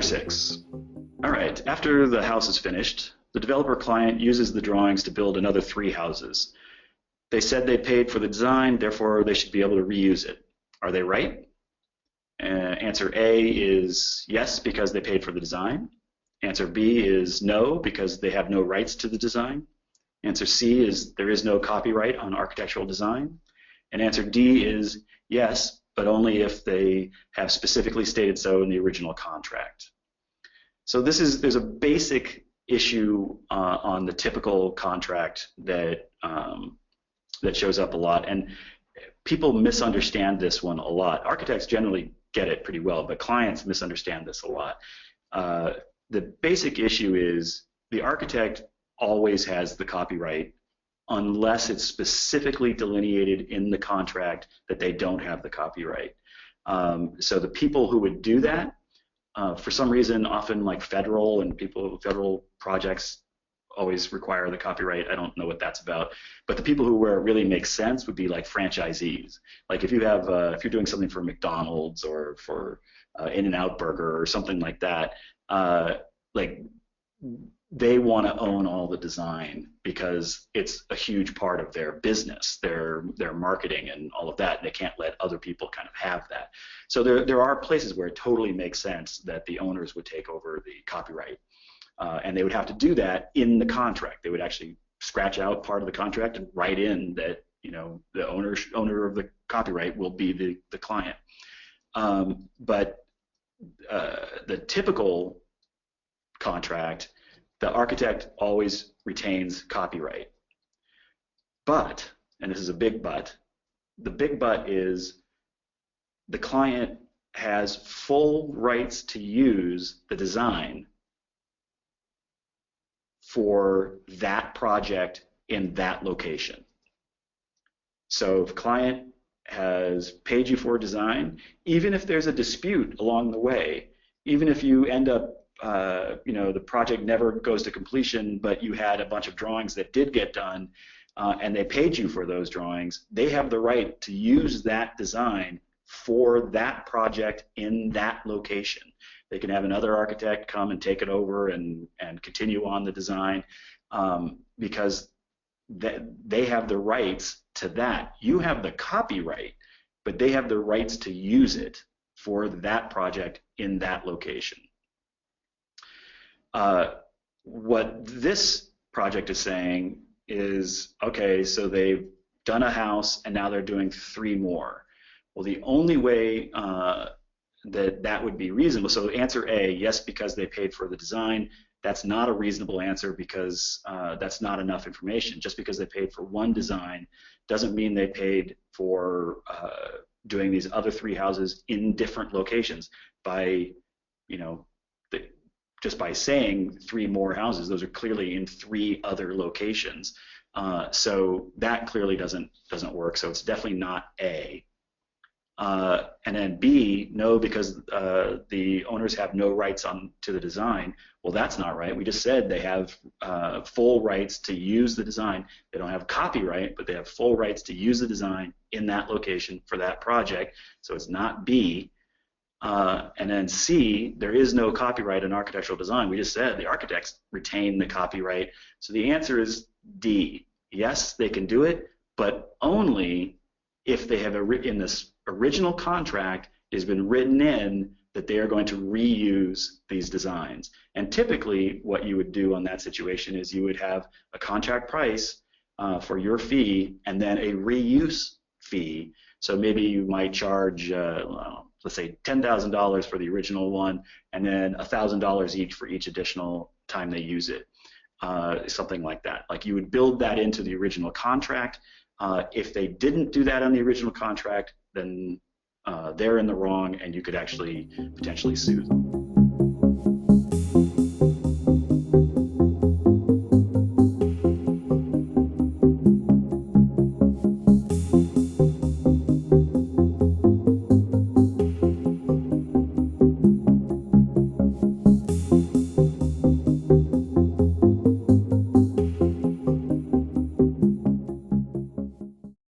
6. All right, after the house is finished, the developer client uses the drawings to build another 3 houses. They said they paid for the design, therefore they should be able to reuse it. Are they right? Answer A is yes, because they paid for the design. Answer B is no, because they have no rights to the design. Answer C is there is no copyright on architectural design. And answer D is yes, but only if they have specifically stated so in the original contract. So there's a basic issue on the typical contract that that shows up a lot, and people misunderstand this one a lot. Architects generally get it pretty well, but clients misunderstand this a lot. The basic issue is the architect always has the copyright unless it's specifically delineated in the contract that they don't have the copyright. So the people who would do that, for some reason, often like federal projects always require the copyright. I don't know what that's about. But the people where it really makes sense would be like franchisees. Like if you have, if you're doing something for McDonald's or for In-N-Out Burger or something like that, like they want to own all the design because it's a huge part of their business, their marketing and all of that, and they can't let other people kind of have that. So there are places where it totally makes sense that the owners would take over the copyright, and they would have to do that in the contract. They would actually scratch out part of the contract and write in that, you know, the owner of the copyright will be the client. But the typical contract, the architect always retains copyright. But, and this is a big but, the big but is the client has full rights to use the design for that project in that location. So if the client has paid you for a design, even if there's a dispute along the way, even if you end up you know, the project never goes to completion, but you had a bunch of drawings that did get done, and they paid you for those drawings, they have the right to use that design for that project in that location. They can have another architect come and take it over and continue on the design, because they have the rights to that. You have the copyright, but they have the rights to use it for that project in that location. What this project is saying is, okay, so they've done a house and now they're doing 3 more. Well, the only way that would be reasonable, so answer A, yes, because they paid for the design, that's not a reasonable answer because that's not enough information. Just because they paid for one design doesn't mean they paid for doing these other 3 houses in different locations. By, you know, just by saying 3 more houses, those are clearly in 3 other locations. So that clearly doesn't work. So it's definitely not A. And then B, no, because the owners have no rights to the design. Well, that's not right. We just said they have full rights to use the design. They don't have copyright, but they have full rights to use the design in that location for that project. So it's not B. And then C, there is no copyright in architectural design. We just said the architects retain the copyright. So the answer is D. Yes, they can do it, but only if they have in this original contract it has been written in that they are going to reuse these designs. And typically what you would do on that situation is you would have a contract price for your fee and then a reuse fee. So maybe you might charge let's say $10,000 for the original one, and then $1,000 each for each additional time they use it, something like that. Like you would build that into the original contract. If they didn't do that on the original contract, then they're in the wrong, and you could actually potentially sue them.